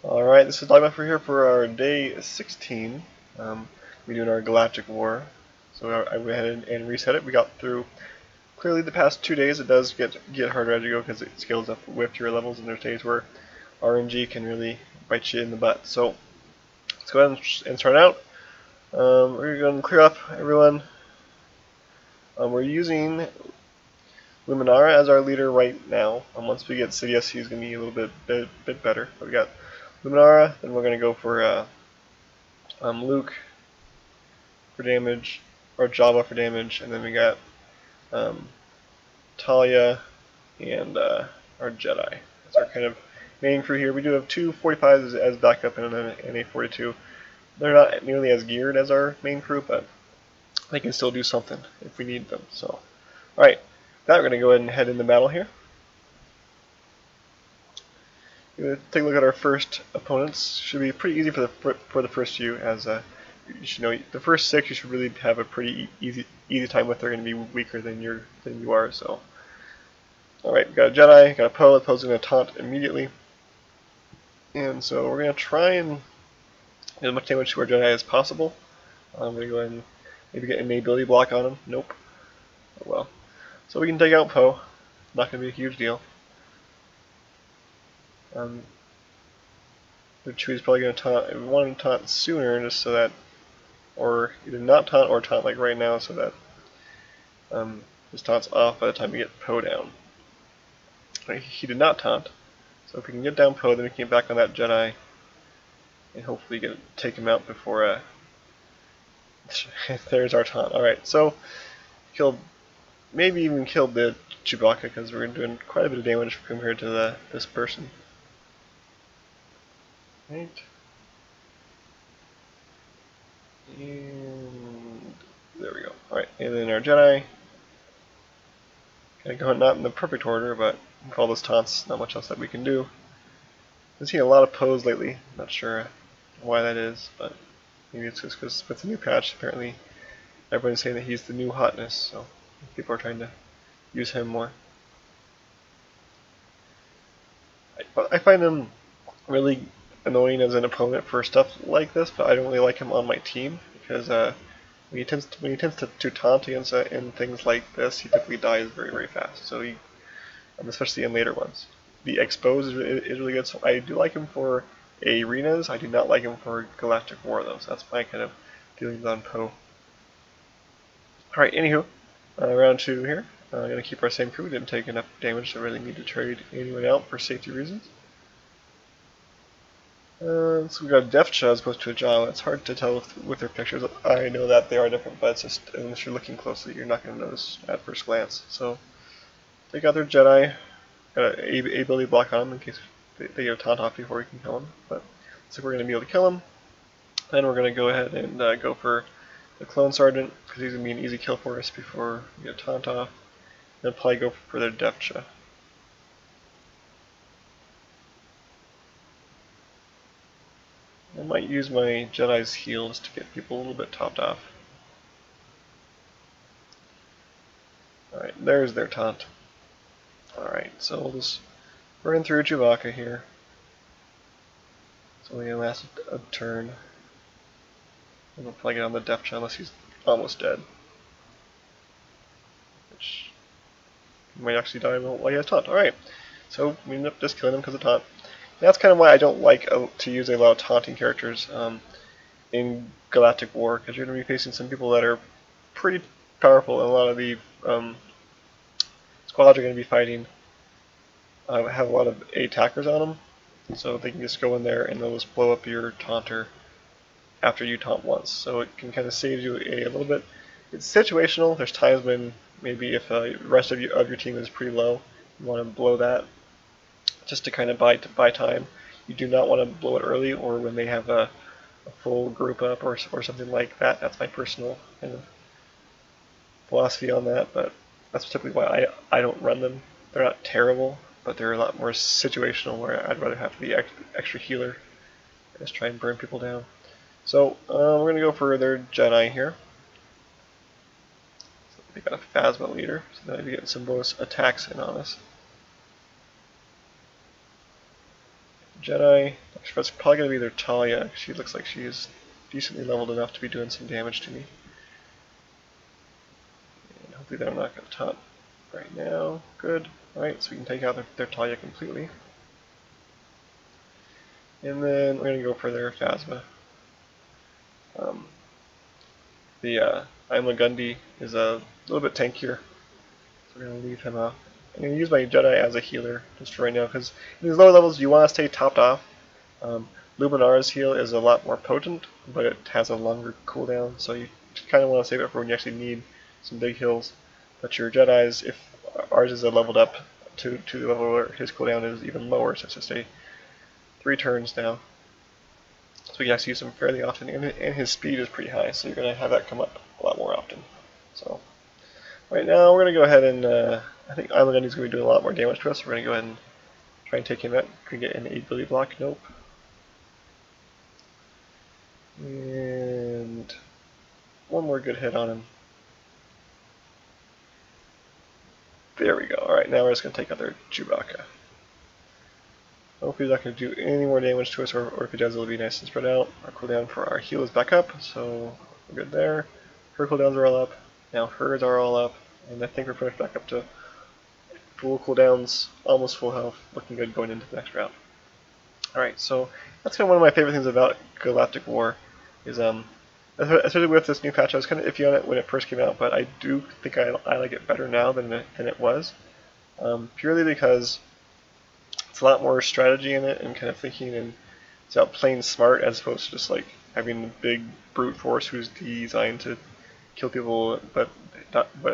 Alright, this is Dogmath here for our day 16. We're doing our Galactic War. So I went ahead and reset it. We got through clearly the past 2 days. It does get harder as you go because it scales up with your levels, and there's days where RNG can really bite you in the butt. So let's go ahead and start out. We're going to clear up everyone. We're using Luminara as our leader right now. Once we get Sidious, he's going to be a little bit better. But we got Luminara, then we're going to go for Luke for damage, or Java for damage, and then we got Talia and our Jedi. That's our kind of main crew here. We do have two 45s as backup and a 42. They're not nearly as geared as our main crew, but they can still do something if we need them. So, alright, now we're going to go ahead and head into battle here. We're going to take a look at our first opponents. Should be pretty easy for the first few, as you should know the first 6 you should really have a pretty easy time with. They're going to be weaker than you are. So, all right, got a Jedi, got a Poe. The Poe's going to taunt immediately, and so we're going to try and get as much damage to our Jedi as possible. I'm going to go ahead and maybe get an ability block on him. Nope. Oh well. So we can take out Poe. Not going to be a huge deal. The Chewie's probably going to taunt. We want him to taunt sooner, just so that, or either not taunt or taunt like right now, so that his taunt's off by the time we get Poe down. He did not taunt, so if we can get down Poe, then we can get back on that Jedi and hopefully take him out before. There's our taunt. All right, so maybe even killed the Chewbacca because we're doing quite a bit of damage compared to this person. Right. And there we go. Alright, and then our Jedi. Kind of going not in the perfect order, but with all those taunts, not much else that we can do. I've seen a lot of Poes lately. Not sure why that is, but maybe it's just because with the new patch, apparently everyone's saying that he's the new hotness, so people are trying to use him more. I find him really annoying as an opponent for stuff like this, but I don't really like him on my team because when he tends to taunt against in things like this, he typically dies very fast. So especially in later ones. The expose is really good. So I do like him for arenas. I do not like him for Galactic War though. So that's my kind of feelings on Poe. All right, anywho, round 2 here. I'm gonna keep our same crew. We didn't take enough damage to really need to trade anyone out for safety reasons. So we got a Defcha as opposed to a Jawa. It's hard to tell with their pictures. I know that they are different, but it's just unless you're looking closely, you're not going to notice at first glance. So take out their Jedi. Got an ability block on them in case they get a taunt off before we can kill them. But looks like we're going to be able to kill him. Then we're going to go ahead and go for the Clone Sergeant because he's going to be an easy kill for us before we get a taunt off. Then probably go for their Defcha. I might use my Jedi's heals to get people a little bit topped off. Alright, there's their taunt. Alright, so we'll just burn through Chewbacca here. It's only going to last a turn. And we'll probably get on the Defcha unless he's almost dead. Which he might actually die while he has taunt. Alright, so we end up just killing him because of taunt. That's kind of why I don't like to use a lot of taunting characters in Galactic War, because you're going to be facing some people that are pretty powerful, and a lot of the squads are going to be fighting have a lot of attackers on them, so they can just go in there and they'll just blow up your taunter after you taunt once. So it can kind of save you a little bit. It's situational. There's times when maybe if the rest of your team is pretty low, you want to blow that just to kind of buy time. You do not want to blow it early or when they have a full group up or something like that. That's my personal kind of philosophy on that, but that's typically why I don't run them. They're not terrible, but they're a lot more situational where I'd rather have the extra healer and just try and burn people down. So we're going to go for their Jedi here. So they got a Phasma leader, so now we're getting some bonus attacks in on us. Jedi. That's probably going to be their Talia. She looks like she is decently leveled enough to be doing some damage to me. And hopefully they're not going to taunt right now. Good. Alright, so we can take out their Talia completely. And then we're going to go for their Phasma. The Imlagundi is a little bit tankier, so we're going to leave him off. I'm going to use my Jedi as a healer just for right now, because in these lower levels you want to stay topped off. Luminara's heal is a lot more potent, but it has a longer cooldown, so you kind of want to save it for when you actually need some big heals. But your Jedi's, if ours is a leveled up to the level where his cooldown is even lower, so it's just a 3 turns now. So we can actually use him fairly often, and his speed is pretty high, so you're going to have that come up a lot more often. So right now we're going to go ahead and I think Imlagundi's going to be doing a lot more damage to us, so we're going to go ahead and try and take him out. Could get an ability block, nope. And one more good hit on him. There we go. Alright, now we're just going to take out their Chewbacca. Hopefully he's not going to do any more damage to us, or if he does, it'll be nice and spread out. Our cooldown for our heal is back up, so we're good there. Her cooldowns are all up. Now hers are all up, and I think we're pretty much back up to full cooldowns, almost full health, looking good going into the next round. Alright, so that's kind of one of my favorite things about Galactic War, is especially with this new patch. I was kind of iffy on it when it first came out, but I do think I like it better now than it was, purely because it's a lot more strategy in it and kind of thinking, and it's about playing smart as opposed to just like having a big brute force who's designed to kill people, but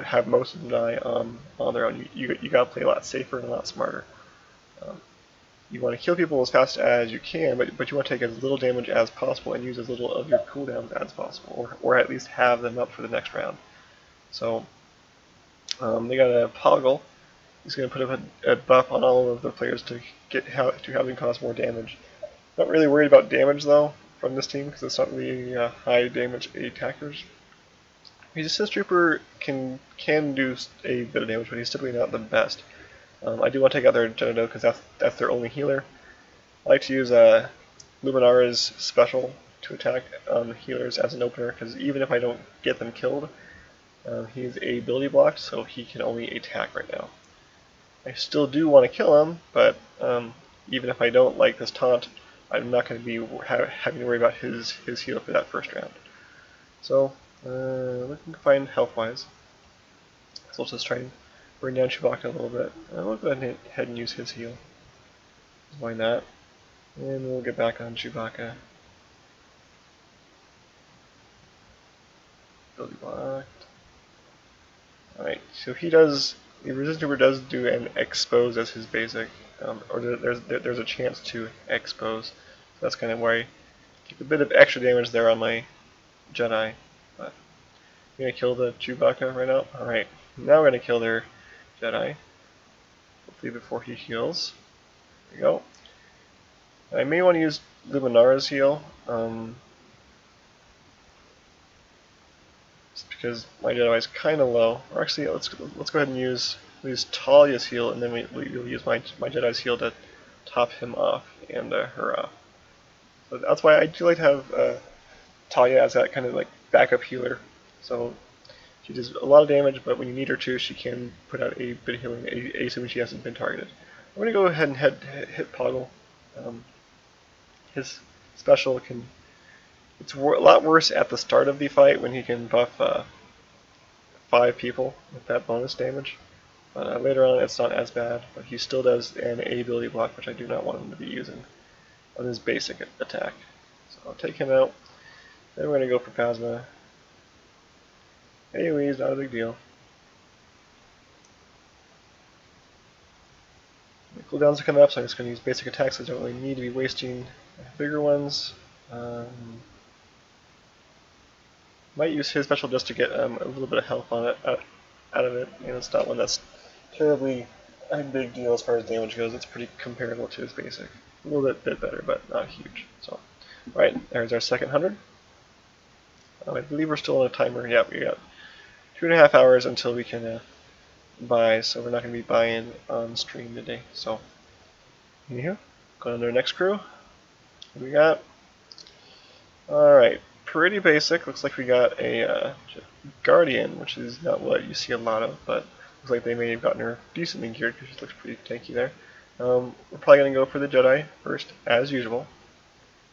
have most of them die on their own. You gotta play a lot safer and a lot smarter. You want to kill people as fast as you can, but you want to take as little damage as possible and use as little of your cooldowns as possible, or at least have them up for the next round. So they got a Poggle. He's going to put up a buff on all of the players to have them cause more damage. Not really worried about damage though from this team, because it's not really high damage attackers. Resistance Trooper can do a bit of damage, but he's typically not the best. I do want to take out their Jedi because that's their only healer. I like to use Luminara's special to attack healers as an opener, because even if I don't get them killed, he's ability blocked, so he can only attack right now. I still do want to kill him, but even if I don't like this taunt, I'm not going to be having to worry about his heal for that first round. So, looking fine health-wise. So let's just try and bring down Chewbacca a little bit. We'll go ahead and use his heal. Why not? And we'll get back on Chewbacca. Ability blocked. Alright, so the Resistance Trooper does do an expose as his basic, or there's a chance to expose. So that's kind of why I keep a bit of extra damage there on my Jedi. But I'm going to kill the Chewbacca right now. Alright, now we're going to kill their Jedi. Hopefully before he heals. There we go. I may want to use Luminara's heal. Because my Jedi is kind of low. Or actually, let's go ahead and use Talia's heal, and then we'll use my Jedi's heal to top him off and her off. So that's why I do like to have Talia as that kind of like backup healer. So she does a lot of damage, but when you need her to, she can put out a bit of healing, assuming she hasn't been targeted. I'm going to go ahead and hit Poggle. His special can... It's a lot worse at the start of the fight when he can buff 5 people with that bonus damage. But later on it's not as bad, but he still does an ability block, which I do not want him to be using on his basic attack. So I'll take him out. Then we're going to go for Phasma. Anyways, not a big deal. The cooldowns are coming up, so I'm just going to use basic attacks. I don't really need to be wasting bigger ones. Might use his special just to get a little bit of health on it out of it. And it's not one that's terribly a big deal as far as damage goes. It's pretty comparable to his basic. A little bit better, but not huge. So, right, there's our second 100. I believe we're still on a timer. Yep, we got 2.5 hours until we can buy, so we're not going to be buying on stream today. So, anyhow, Go on to our next crew. What we got? Alright, pretty basic. Looks like we got a Guardian, which is not what you see a lot of, but looks like they may have gotten her decently geared because she looks pretty tanky there. We're probably going to go for the Jedi first, as usual.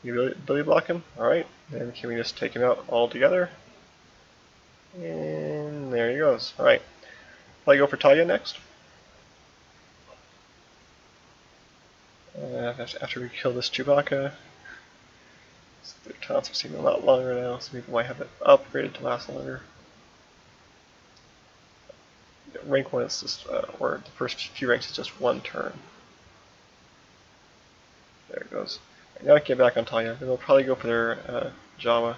You ability block him? Alright, then can we just take him out all together? And there he goes. Alright, probably go for Talia next. After we kill this Chewbacca. Their taunts are seeming a lot longer now, so people might have it upgraded to last longer. Rank 1 is just, or the first few ranks is just 1 turn. There it goes. Right, now I can get back on Talia. Then we'll probably go for their Jawa.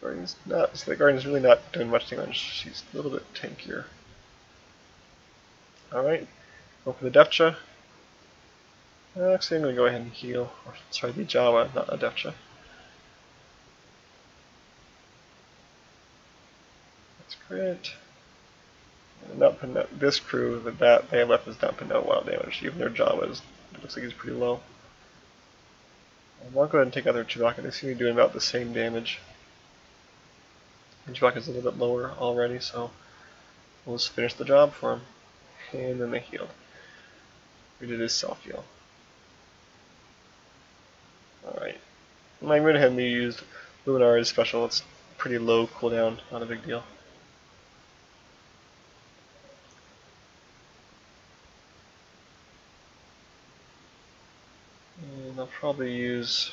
The Guardian's really not doing much damage. She's a little bit tankier. Alright, go for the Defcha. Actually, I'm going to go ahead and heal. Or, sorry, the Jawa, not a Defcha. That's great. Not putting out this crew, the bat they have left is not putting out wild damage. Even their Jawas, it looks like he's pretty low. I'll go ahead and take out their Chewbacca. They seem to be doing about the same damage. And Chewbacca's a little bit lower already, so we'll just finish the job for him. And then they healed. We did his self-heal. Alright. I'm going to go ahead and use Luminara's special. It's pretty low cooldown, not a big deal. And I'll probably use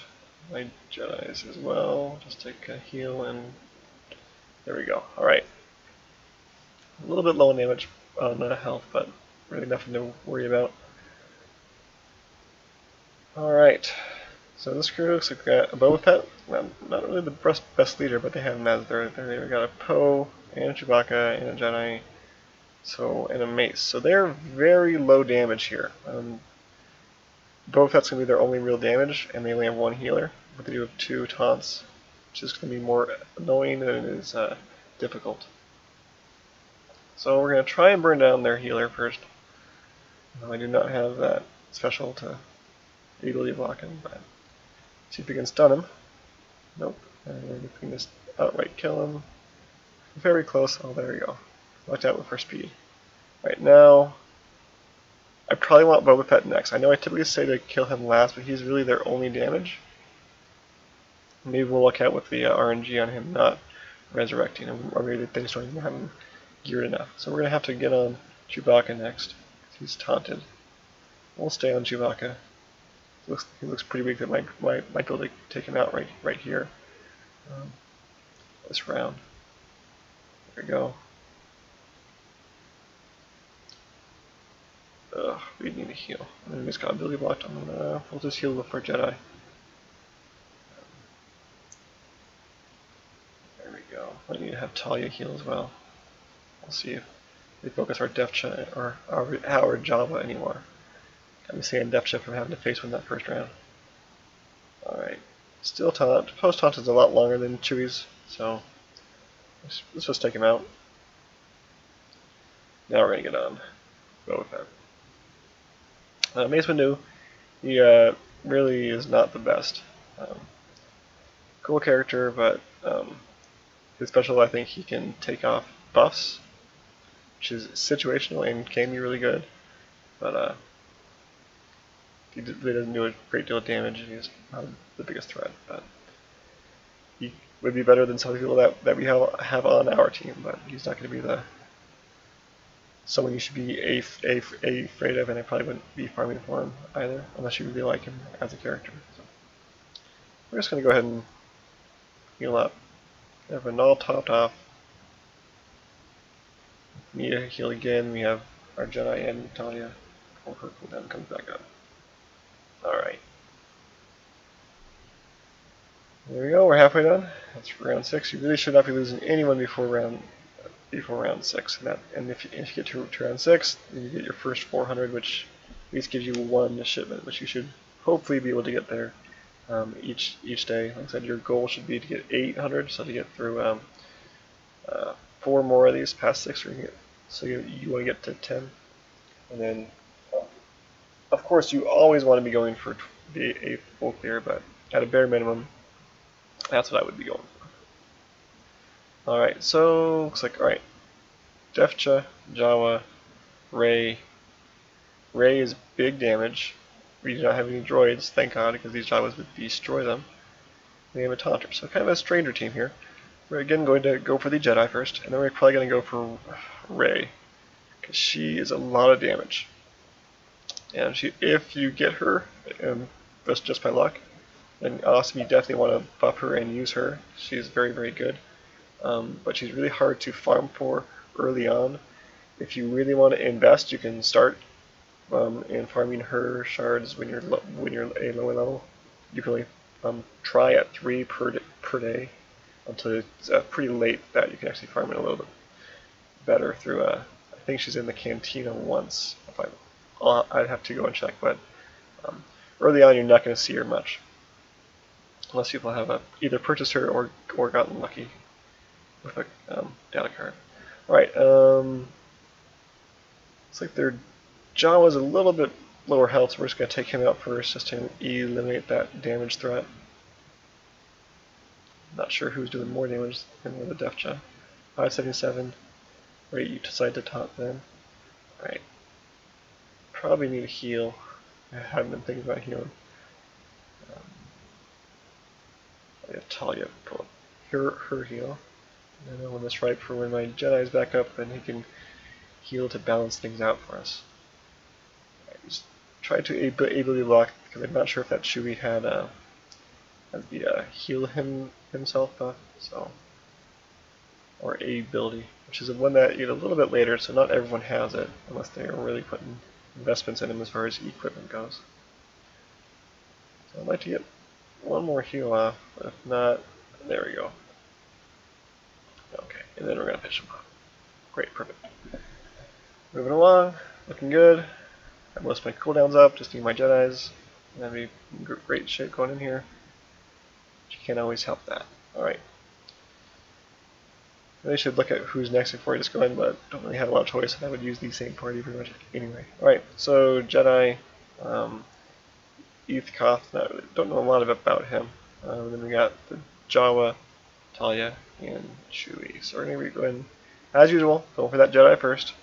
my Jedi's as well. Just take a heal and there we go. Alright. A little bit low on damage on health, but really nothing to worry about. Alright. So this crew looks like a Boba Fett. Not really the best leader, but they have him as their leader. We got a Poe, and a Chewbacca, and a Jedi, and a Mace. So they're very low damage here. Boba Fett's going to be their only real damage, and they only have 1 healer, but they do have 2 taunts, which is going to be more annoying than it is difficult. So we're going to try and burn down their healer first. I do not have that special to ability block him, but see if we can stun him. Nope. And we can just outright kill him. Very close. Oh, there we go. Locked out with our speed. Right now, I probably want Boba Fett next. I know I typically say to kill him last, but he's really their only damage. Maybe we'll look out with the RNG on him not resurrecting him, or maybe they just don't even have him geared enough. So we're going to have to get on Chewbacca next. He's taunted. We'll stay on Chewbacca. He looks pretty weak. That might be able to take him out right here. This round. There we go. We need a heal. And he's got ability blocked on. We'll just heal with our Jedi. There we go. I need to have Talia heal as well. We'll see if they focus our Defcha or our Jawa anymore. Got me saying Defcha from having to face one that first round. Alright. Still taunt. Post taunt is a lot longer than Chewie's, so let's just take him out. Now we're going to get on Boba Fett. Mace Windu, he really is not the best. Cool character, but his special, I think he can take off buffs, which is situational and can be really good, but he really doesn't do a great deal of damage, and he's not the biggest threat. But he would be better than some of the people that we have on our team, but he's not going to be someone you should be afraid of, and I probably wouldn't be farming for him either, unless you really like him as a character. So we're just going to go ahead and heal up. Everyone all topped off. Need to heal again. We have our Jedi and Talia. Before her cooldown comes back up. Alright. There we go, we're halfway done. That's round 6. You really should not be losing anyone before round 6. And if you get to round 6, then you get your first 400, which at least gives you 1 shipment, which you should hopefully be able to get there each day. Like I said, your goal should be to get 800, so to get through 4 more of these past 6, or you can get So you want to get to 10. And then, of course, you always want to be going for a full clear, but at a bare minimum, that's what I would be going for. Alright, so looks like, alright, Defcha, Jawa, Ray. Ray is big damage. We do not have any droids, thank God, because these Jawas would destroy them. We have a Taunter, so kind of a stranger team here. We're again going to go for the Jedi first, and then we're probably going to go for Ray, because she is a lot of damage. And if you get her, that's just by luck, then awesome, you definitely want to buff her and use her. She's very, very good. But she's really hard to farm for early on. If you really want to invest, you can start in farming her shards when you're a lower level. You can only try at 3 per day until it's pretty late that you can actually farm it a little bit better through. I think she's in the cantina once. I'd have to go and check, but early on you're not going to see her much unless people have either purchased her or gotten lucky with a data card. Alright, looks like their Jawa's a little bit lower health, so we're just going to take him out first just to eliminate that damage threat. Not sure who's doing more damage than the Defcha. 577. Wait, you decide to taunt then. Alright. Probably need a heal. I haven't been thinking about healing. I have Talia pull up her heal. And then when it's right for when my Jedi's back up, then he can heal to balance things out for us. I just try to ability block because I'm not sure if that Chewie had the heal himself buff, so or ability, which is one that you get a little bit later, so not everyone has it unless they are really putting investments in them as far as equipment goes. So I'd like to get one more heal off, but if not, there we go. Okay, and then we're gonna finish him off. Great, perfect. Moving along, looking good. Got most of my cooldowns up, just need my Jedis. That'd be great shit going in here. But you can't always help that. Alright. Really should look at who's next before I just go in, but don't really have a lot of choice, and I would use the same party pretty much anyway. Alright, so Jedi, Koth, don't know a lot about him. Then we got the Jawa, Talia, and Chewie. So we're going to be going, as usual, going for that Jedi first.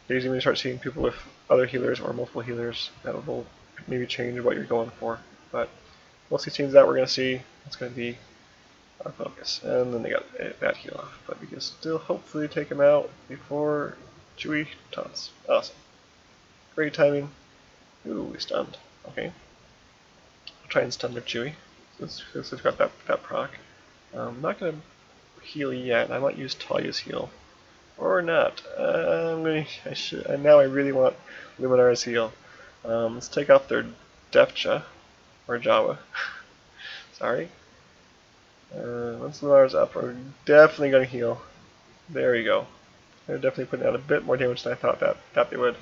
Occasionally when you start seeing people with other healers or multiple healers, that will maybe change what you're going for. But mostly seems that we're going to see it's going to be our focus. And then they got that heal off. But we can still hopefully take him out before Chewie taunts. Awesome. Great timing. Ooh, we stunned. Okay. I'll try and stun their Chewie. Since it's got that proc. I'm not going to heal yet. I might use Talia's heal. Or not. Now I really want Luminara's heal. Let's take off their Defcha. Or Jawa. Sorry. Once Luminara's up, we're definitely going to heal. There we go. They're definitely putting out a bit more damage than I thought that they would.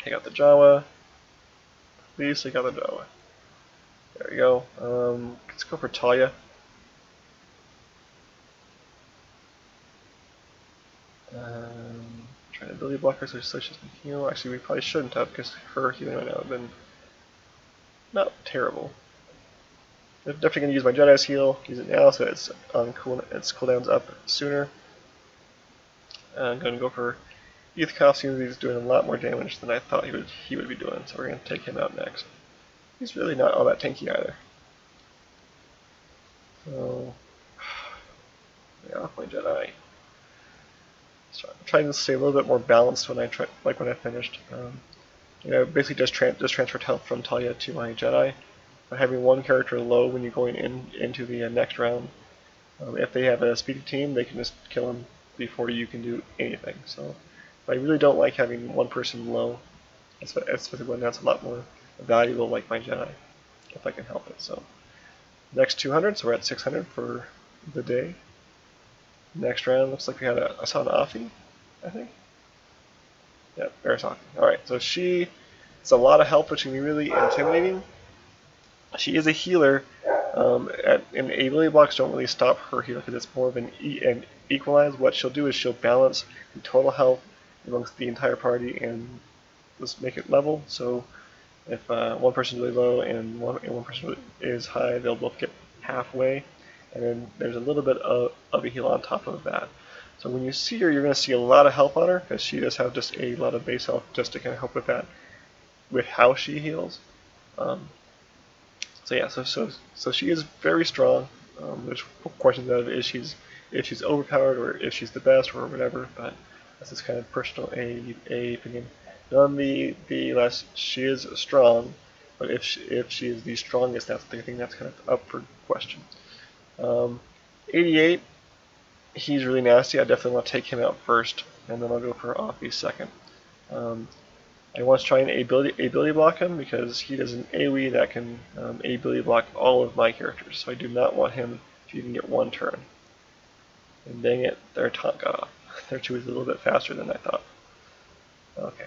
Take out the Jawa. At least I got the Jawa. There we go. Let's go for Talia. Trying to ability block her so she can heal. Actually, we probably shouldn't have because her healing right now would have been not terrible. I'm definitely going to use my Jedi's heal. Use it now so its cooldown's up sooner. I'm going to go for Koth. Seems he's doing a lot more damage than I thought he would be doing, so we're going to take him out next. He's really not all that tanky either. So, lay off my Jedi. So I'm trying to stay a little bit more balanced when I finished. Basically just transferred health from Talia to my Jedi. By having one character low when you're going into the next round. If they have a speedy team, they can just kill him before you can do anything. So I really don't like having one person low, especially when that's a lot more valuable, like my Jedi, if I can help it. So next 200, so we're at 600 for the day. Next round looks like we had I saw an Afi, I think. Yeah, there's Afi. Alright, so it's a lot of health, which can be really intimidating. She is a healer, And ability blocks don't really stop her heal because it's more of an equalize. What she'll do is she'll balance the total health amongst the entire party and just make it level. So if one person's really low and one person is high, they'll both get halfway, and then there's a little bit of a heal on top of that. So when you see her, you're going to see a lot of health on her because she does have just a lot of base health just to kind of help with that, with how she heals. So yeah, so she is very strong. There's questions of if she's overpowered or if she's the best or whatever, but that's just kind of personal a opinion. Nonetheless, she is strong, but if she is the strongest, that's the thing that's kind of up for question. 88, he's really nasty. I definitely want to take him out first, and then I'll go for Offie second. I want to try and ability block him because he does an AoE that can ability block all of my characters. So I do not want him to even get one turn. And dang it, their taunt got off. Their 2 is a little bit faster than I thought. Okay.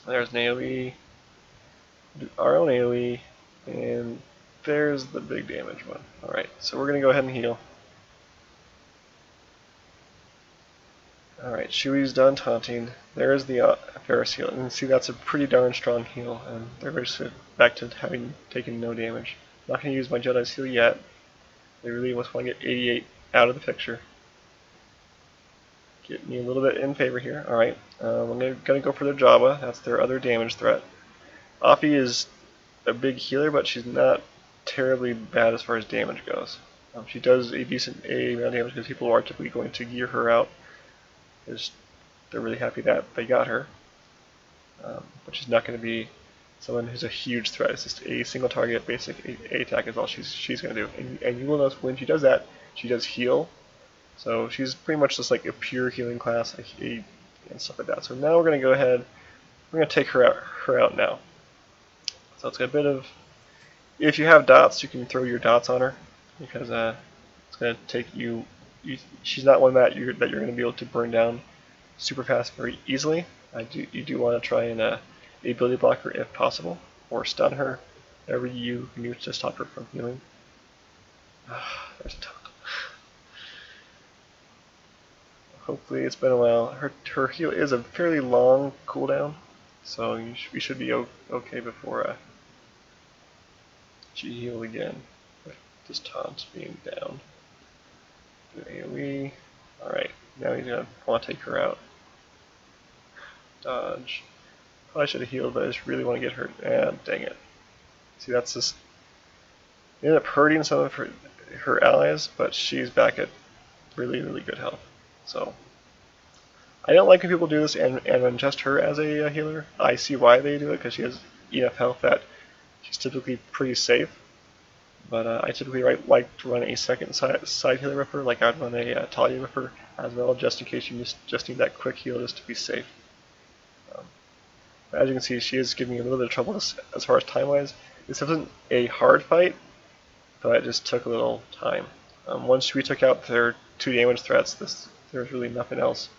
There's an AoE, do our own AoE, and there's the big damage one. Alright, so we're going to go ahead and heal. Alright, Shui's done taunting. There's the Ferris heal. And see, that's a pretty darn strong heal, and they're back to having taken no damage. I'm not going to use my Jedi's heal yet. They really want to get 88 out of the picture. Get me a little bit in favor here. Alright, I'm going to go for their Jabba. That's their other damage threat. Offie is a big healer, but she's not terribly bad as far as damage goes. She does a decent amount of damage because people are typically going to gear her out. They're really happy that they got her. But she's not going to be someone who's a huge threat. It's just a single target basic A attack is all she's going to do. And you will notice when she does that, she does heal. So she's pretty much just like a pure healing class and stuff like that. So now we're going to go ahead, we're going to take her out now. So it's got a bit of, if you have dots, you can throw your dots on her because it's going to take you. She's not one that you're going to be able to burn down super fast very easily. You do want to try and ability block her if possible, or stun her, whatever you can use to stop her from healing. There's a ton. Hopefully it's been a while. Her heal is a fairly long cooldown, so we should be okay before she healed again. With this taunt being down. Do AoE. Alright, now he's going to want to take her out. Dodge. Probably should have healed, but I just really want to get her. Dang it. See, that's just. Ended up hurting some of her allies, but she's back at really, really good health. So, I don't like when people do this and adjust her as a healer. I see why they do it, because she has enough health that she's typically pretty safe. But I typically like to run a second side healer with her, like I'd run a Talia with her as well, just in case you just need that quick heal just to be safe. As you can see, she is giving me a little bit of trouble as far as time-wise. This wasn't a hard fight, but it just took a little time. Once we took out their 2 damage threats, there was really nothing else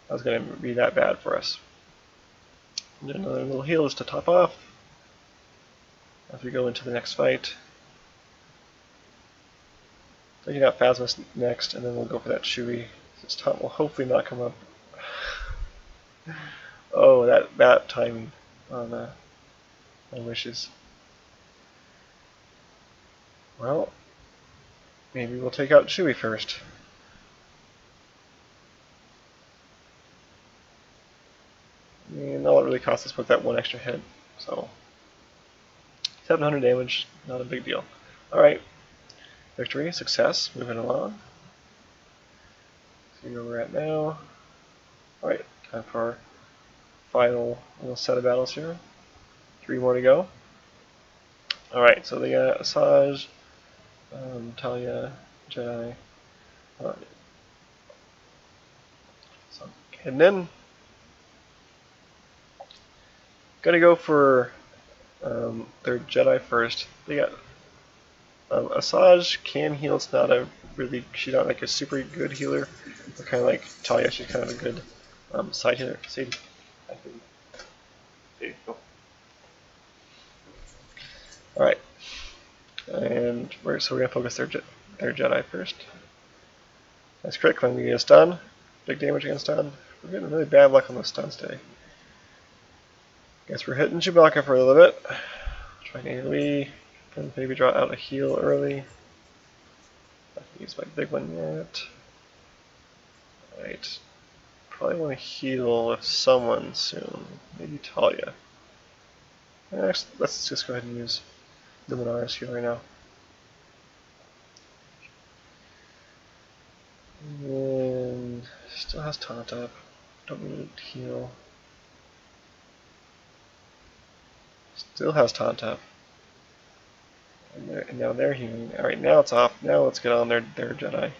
that was going to be that bad for us. And another little heal just to top off as we go into the next fight. Taking out Phasma next, and then we'll go for that Chewie. This taunt will hopefully not come up. Oh, that timing on my wishes. Well, maybe we'll take out Chewie first. And all it really costs us with that 1 extra hit. So 700 damage, not a big deal. Alright. Victory, success, moving along. See where we're at now. Alright, time for our final little set of battles here. 3 more to go. Alright, so they got Asajj, Talia, Jedi. So heading in. Gonna go for their Jedi first. They got Asajj can heal. It's not a really, she's not like a super good healer. But kind of like Talia, she's kind of a good side healer. See, there you go. All right, And so we're gonna focus their Jedi first. Nice crit when we get a stun. Big damage against stun. We're getting really bad luck on those stuns today. Guess we're hitting Chewbacca for a little bit. Try an AoE. Then maybe draw out a heal early. I can use my big one yet. Alright. Probably want to heal with someone soon. Maybe Talia. Actually, let's just go ahead and use Luminara's heal right now. And still has taunt up. Don't need to heal. Still has taunt up. And now they're healing. Alright, now it's off. Now let's get on their Jedi.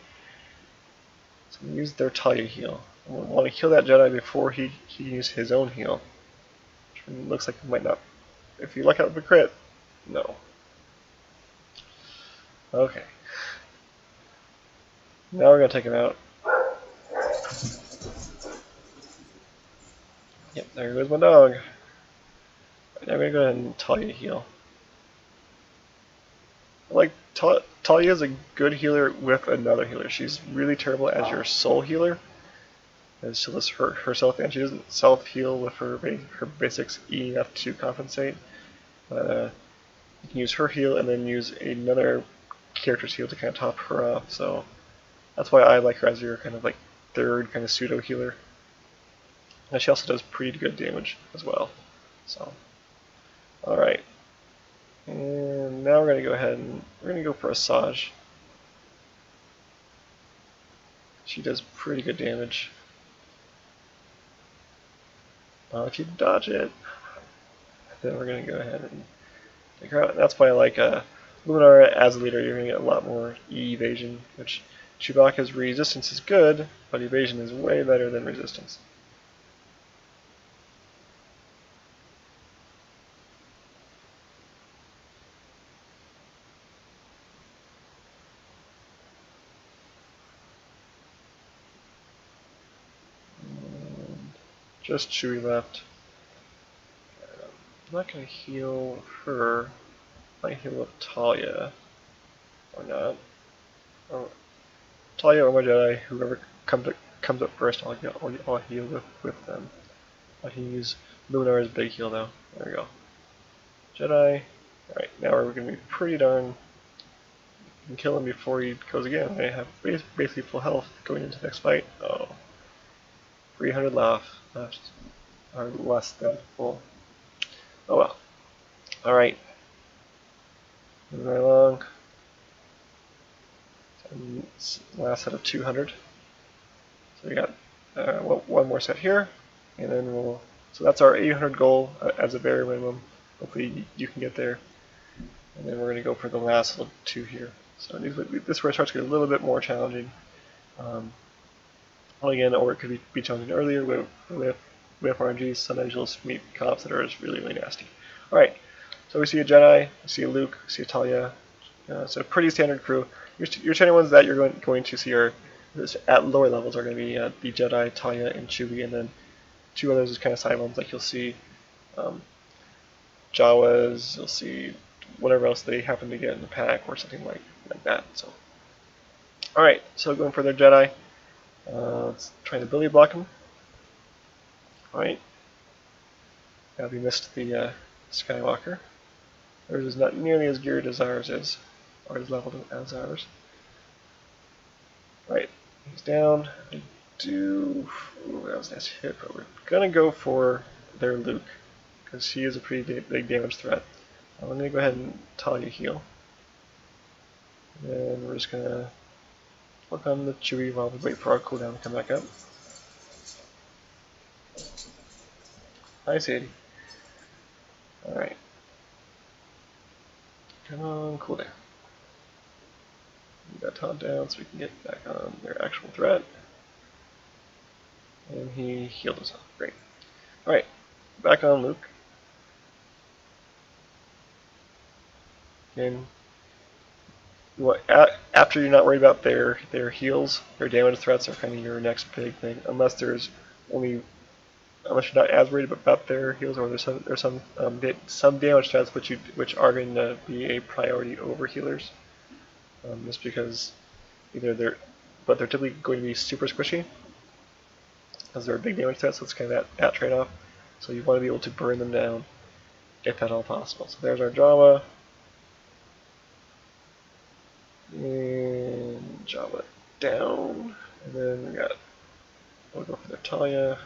So we use their Talia heal. We want to heal that Jedi before he uses his own heal. Which looks like he might not. If you luck out with a crit, no. Okay. Now we're going to take him out. Yep, there goes my dog. Right, now we're going to go ahead and Talia heal. Like, Talia is a good healer with another healer. She's really terrible as your soul healer. As she'll just hurt herself, and she doesn't self-heal with her basics E enough to compensate. But you can use her heal and then use another character's heal to kind of top her off. So that's why I like her as your kind of like third kind of pseudo healer. And she also does pretty good damage as well. So, all right. And now we're going to go ahead and we're going to go for Asajj. She does pretty good damage. If you dodge it, then we're going to go ahead and take her out. And that's why I like Luminara as a leader. You're going to get a lot more evasion, which Chewbacca's resistance is good, but evasion is way better than resistance. Just Chewie left. I'm not going to heal her. I might heal up Talia. Or not. Oh, Talia or my Jedi, whoever comes up first, I'll heal with them. I can use Luminara's big heal though. There we go. Jedi. Alright, now we're going to be pretty darn. You can kill him before he goes again. I have basically full health going into the next fight. Oh. 300 left, or less than full. Oh well. Alright. Moving right along. Last set of 200. So we got one more set here, and then we'll. So that's our 800 goal as a bare minimum. Hopefully you can get there. And then we're going to go for the last little two here. So this is where it starts to get a little bit more challenging. Again, or it could be challenging earlier with RNGs. Sometimes you'll just meet comps that are just really, really nasty. Alright, so we see a Jedi, we see a Luke, we see a Talia. So pretty standard crew. Your training ones that you're going to see are at lower levels are going to be the Jedi, Talia, and Chewie, and then two others is kind of side ones like you'll see Jawas, you'll see whatever else they happen to get in the pack or something like that. So, all right, so going for their Jedi, let's try to ability block them. All right, now we missed the Skywalker. Theirs is not nearly as geared as ours is, or as leveled as ours. Right, he's down. I do. Ooh, that was a nice hit, but we're gonna go for their Luke because he is a pretty big damage threat. I'm gonna go ahead and Talia heal, and then we're just gonna work on the Chewie while we wait for our cooldown to come back up. Hi, Sadie. All right. Come on, cooldown. Get that taunt down so we can get back on their actual threat. And he healed us up. Great. Alright, back on Luke. Again, after you're not worried about their heals, their damage threats are kind of your next big thing, unless there's only unless you're not as worried about their heals, or there's some damage stats which are going to be a priority over healers, just because either they're typically going to be super squishy, as they're a big damage stat, so it's kind of that trade-off. So you want to be able to burn them down if at all possible. So there's our Java. And Java down. And then we'll go for Natalia.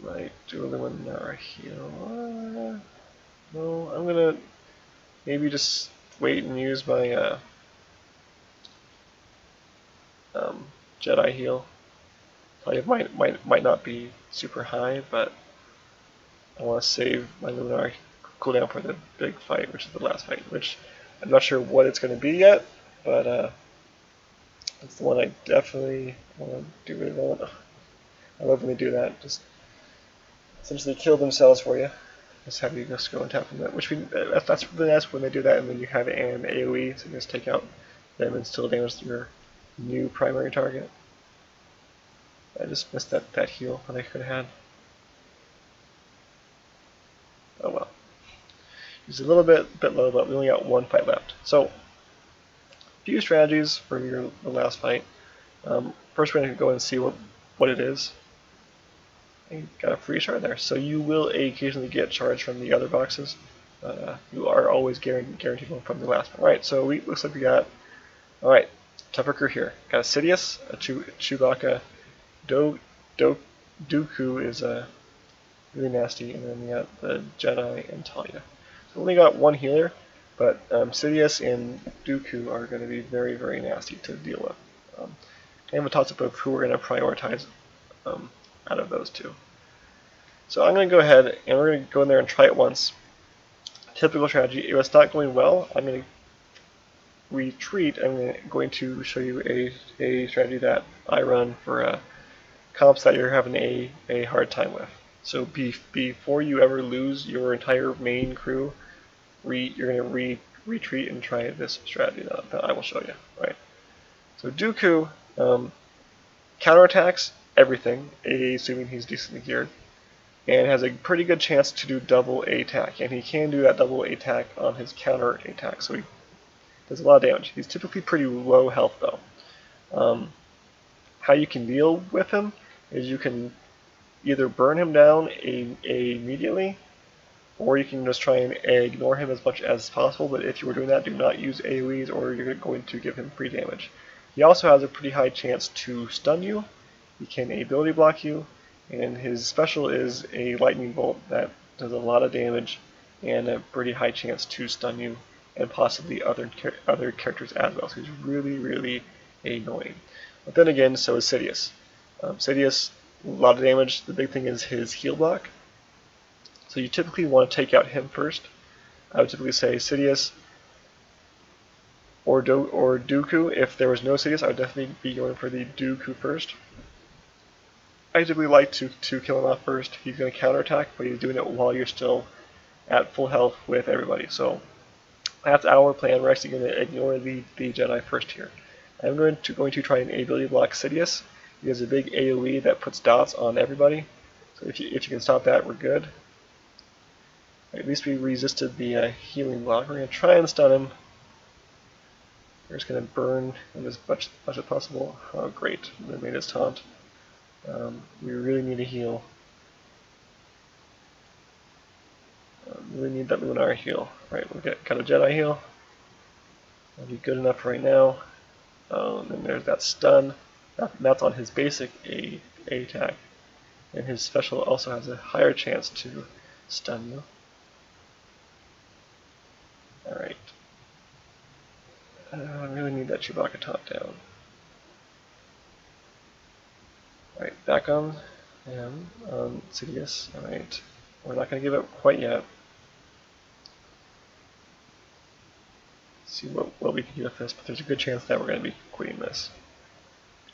Might do another one now here. No, I'm gonna maybe just wait and use my Jedi heal. It might not be super high, but I want to save my Luminari cooldown for the big fight, which is the last fight, which I'm not sure what it's going to be yet, but it's the one I definitely want to do really well. I love when they do that, just essentially kill themselves for you. Just have you just go and tap them. That's really nice when they do that, and then you have an AoE, so you just take out them and still damage your new primary target. I just missed that heal that I could have had. Oh well. He's a little bit low, but we only got one fight left. So, a few strategies for the last fight. First, we're going to go and see what it is. And got a free shard there, so you will occasionally get shards from the other boxes, but you are always guaranteed one from the last one. Alright, so looks like we got, alright, tougher crew here. Got a Sidious, a Chewbacca, Dooku is really nasty, and then we got the Jedi and Talia. So we only got one healer, but Sidious and Dooku are going to be very, very nasty to deal with. I have a toss-up of who we're going to prioritize out of those two. So I'm going to go ahead and we're going to go in there and try it once. Typical strategy, if it's not going well, I'm going to retreat. I'm going to show you a strategy that I run for comps that you're having a hard time with. So before you ever lose your entire main crew, you're going to retreat and try this strategy that I will show you. Right. So Dooku counterattacks everything, assuming he's decently geared, and has a pretty good chance to do double attack, and he can do that double attack on his counter attack, so he does a lot of damage. He's typically pretty low health though. How you can deal with him is you can either burn him down immediately, or you can just try and ignore him as much as possible, but if you were doing that, do not use AoEs or you're going to give him free damage. He also has a pretty high chance to stun you. He can ability block you, and his special is a lightning bolt that does a lot of damage and a pretty high chance to stun you and possibly other characters as well. So he's really, really annoying. But then again, so is Sidious. Sidious, a lot of damage. The big thing is his heal block. So you typically want to take out him first. I would typically say Sidious or Dooku. If there was no Sidious, I would definitely be going for the Dooku first. I typically like to kill him off first. He's going to counterattack, but he's doing it while you're still at full health with everybody. So that's our plan. We're actually going to ignore the Jedi first here. I'm going to try and ability block Sidious. He has a big AoE that puts dots on everybody. So if you can stop that, we're good. At least we resisted the healing block. We're going to try and stun him. We're just going to burn him as much as possible. Oh, great. They made us taunt. We really need a heal. We really need that Luminari heal. Right, we've got a Jedi heal. That'll be good enough right now. And then there's that stun. That's on his basic A attack. And his special also has a higher chance to stun you. Alright. I really need that Chewbacca taunt down. Alright, back on him, Sidious. Alright, we're not going to give up quite yet. Let's see what we can do with this, but there's a good chance that we're going to be quitting this.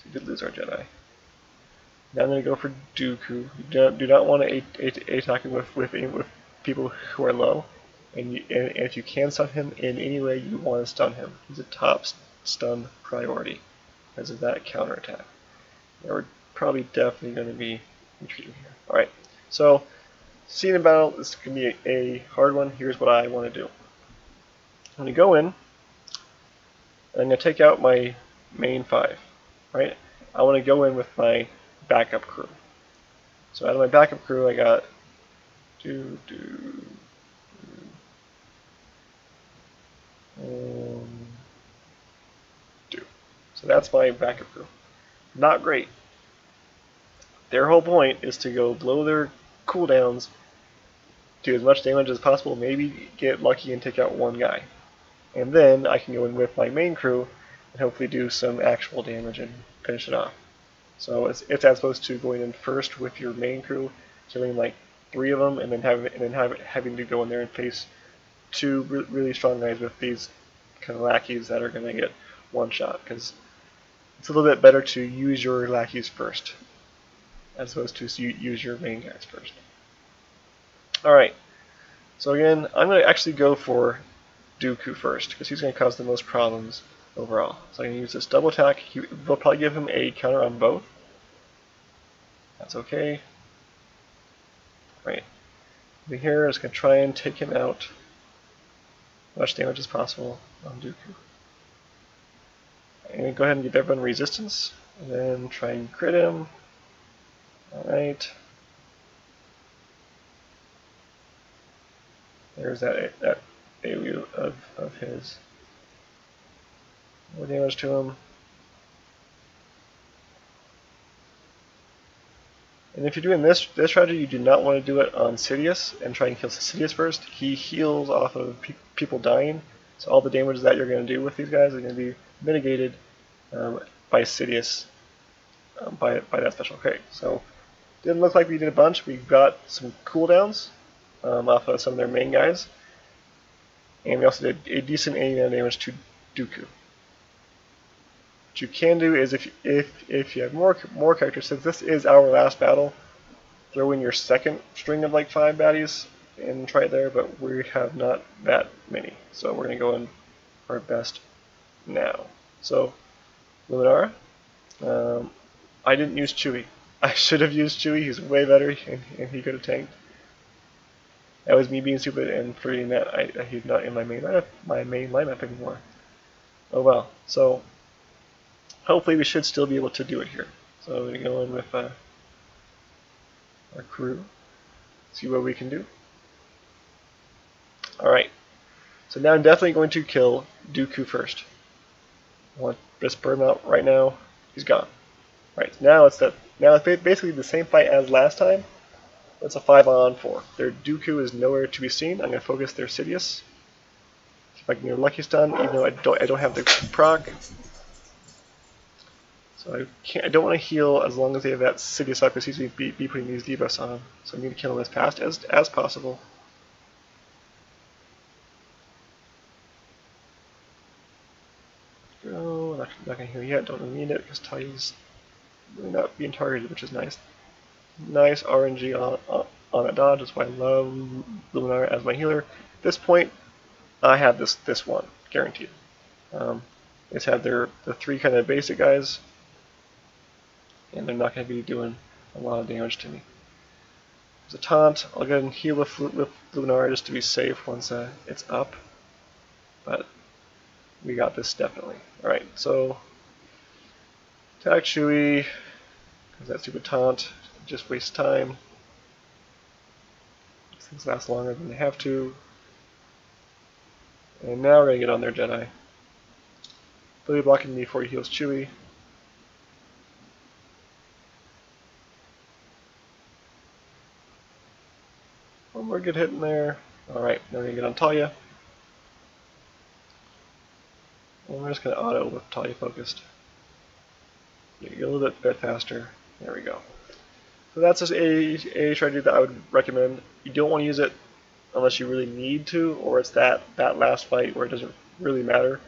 We did lose our Jedi. Now I'm going to go for Dooku. You do not want to attack him with people who are low, and if you can stun him in any way, you want to stun him. He's a top stun priority. because of that counterattack. Yeah, we're probably definitely going to be retreating here. Alright, so seeing a battle, this is going to be a hard one. Here's what I want to do. I'm going to go in, and I'm going to take out my main 5. Right? I want to go in with my backup crew. So out of my backup crew, I got do. So that's my backup crew. Not great. Their whole point is to go blow their cooldowns, do as much damage as possible, maybe get lucky and take out one guy. And then I can go in with my main crew and hopefully do some actual damage and finish it off. So it's as opposed to going in first with your main crew, killing like 3 of them, and then having to go in there and face 2 really strong guys with these kind of lackeys that are going to get one shot. Because it's a little bit better to use your lackeys first, as opposed to use your main guys first. Alright, so again, I'm going to actually go for Dooku first, because he's going to cause the most problems overall. So I'm going to use this double attack. They'll probably give him a counter on both. That's okay. Right. Over here, I'm just going to try and take him out as much damage as possible on Dooku. I'm going to go ahead and give everyone resistance, and then try and crit him. Alright. There's that AoE of his. More damage to him. And if you're doing this strategy, you do not want to do it on Sidious and try and kill Sidious first. He heals off of people dying, so all the damage that you're going to do with these guys are going to be mitigated by Sidious by that special. Okay, so didn't look like we did a bunch. We got some cooldowns off of some of their main guys, and we also did a decent amount of damage to Dooku. What you can do is if you have more characters, since this is our last battle, throw in your second string of like 5 baddies and try it there, but we have not that many, so we're going to go in our best now. So Luminara, I didn't use Chewie. I should have used Chewie. He's way better, and he could have tanked. That was me being stupid and forgetting that he's not in my main lineup anymore. Oh well. So hopefully we should still be able to do it here. So we're going to go in with our crew, see what we can do. Alright, so now I'm definitely going to kill Dooku first. I want to just burn him out right now. He's gone. Right, now it's basically the same fight as last time. It's a 5-on-4. Their Dooku is nowhere to be seen. I'm going to focus their Sidious. See if I can get a lucky stun, even though I don't have the proc. So I don't want to heal as long as they have that Sidious up, because he's going to be putting these debuffs on. So I'm going to kill him as fast as possible. Go. Not going to heal yet. Don't really need it because Tali's really not being targeted, which is nice. Nice RNG on that dodge. That's why I love Luminara as my healer. At this point, I have this one guaranteed. It's had the 3 kind of basic guys, and they're not going to be doing a lot of damage to me. There's a taunt. I'll go ahead and heal with Luminara just to be safe once it's up. But we got this definitely. Alright, so attack Chewie, because that stupid taunt just wastes time. These things last longer than they have to. And now we're going to get on their Jedi. Ability blocking me before he heals Chewie. One more good hit in there. Alright, now we're going to get on Talia. And we're just going to auto with Talia focused. Get a little bit faster. There we go. So that's just a strategy that I would recommend. You don't want to use it unless you really need to, or it's that last fight where it doesn't really matter.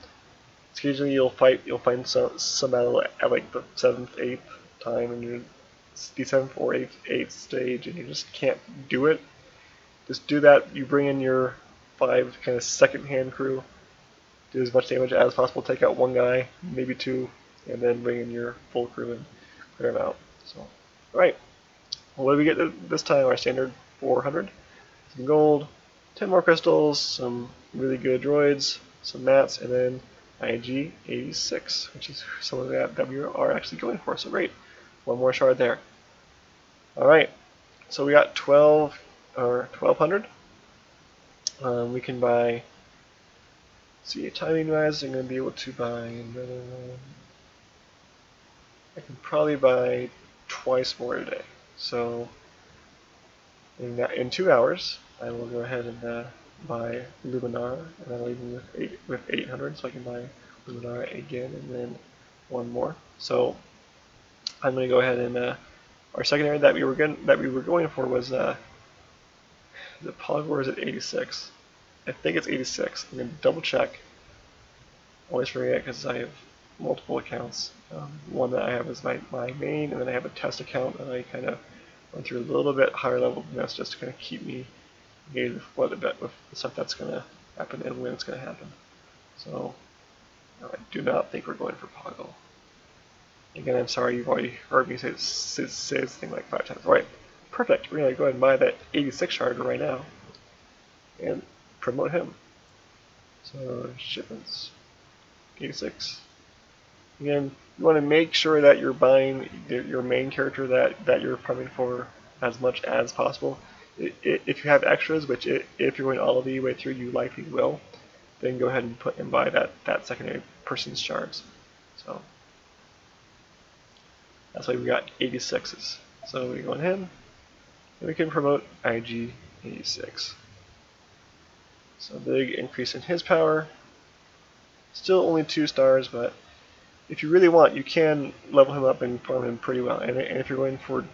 Occasionally you'll find some battle at like the 7th, 8th time, and you're the 7th or 8th stage, and you just can't do it. Just do that. You bring in your 5 kind of second-hand crew, do as much damage as possible, take out one guy, maybe 2, and then bring in your full crew and clear them out. So, alright, what do we get this time? Our standard 400, some gold, 10 more crystals, some really good droids, some mats, and then IG 86, which is something that we are actually going for. So great, one more shard there. Alright, so we got 1200. We can buy, see, timing wise, I'm going to be able to buy another one. I can probably buy twice more today. So in 2 hours, I will go ahead and buy Luminara, and I'll leave me with 800, so I can buy Luminara again, and then one more. So I'm going to go ahead and our secondary that we were going for was the Polygor is at 86. I think it's 86. I'm going to double check. Always forget because I have multiple accounts. One that I have is my main, and then I have a test account that I kind of went through a little bit higher level than this just to kind of keep me engaged with the stuff that's going to happen and when it's going to happen. So I do not think we're going for Poggle. Again, I'm sorry, you've already heard me say this thing like 5 times. Alright, perfect. We're going to go ahead and buy that 86 shard right now and promote him. So shipments, 86. Again, you want to make sure that you're buying your main character that you're farming for as much as possible. If you have extras, which if you're going all the way through, you likely will, then go ahead and buy that secondary person's shards. So that's why we got 86s. So we go on him, and we can promote IG 86. So big increase in his power. Still only 2 stars, but if you really want, you can level him up and farm him pretty well. And if you're going for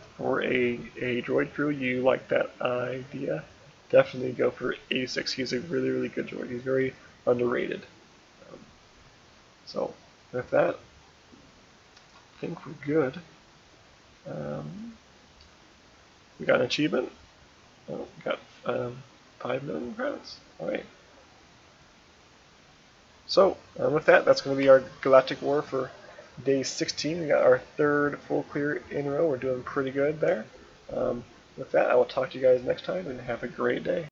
a droid crew, you like that idea, definitely go for 86. He's a really, really good droid. He's very underrated. So with that, I think we're good. We got an achievement. Oh, we got 5 million credits. Alright. So, with that, that's going to be our Galactic War for day 16. We got our 3rd full clear in a row. We're doing pretty good there. With that, I will talk to you guys next time, and have a great day.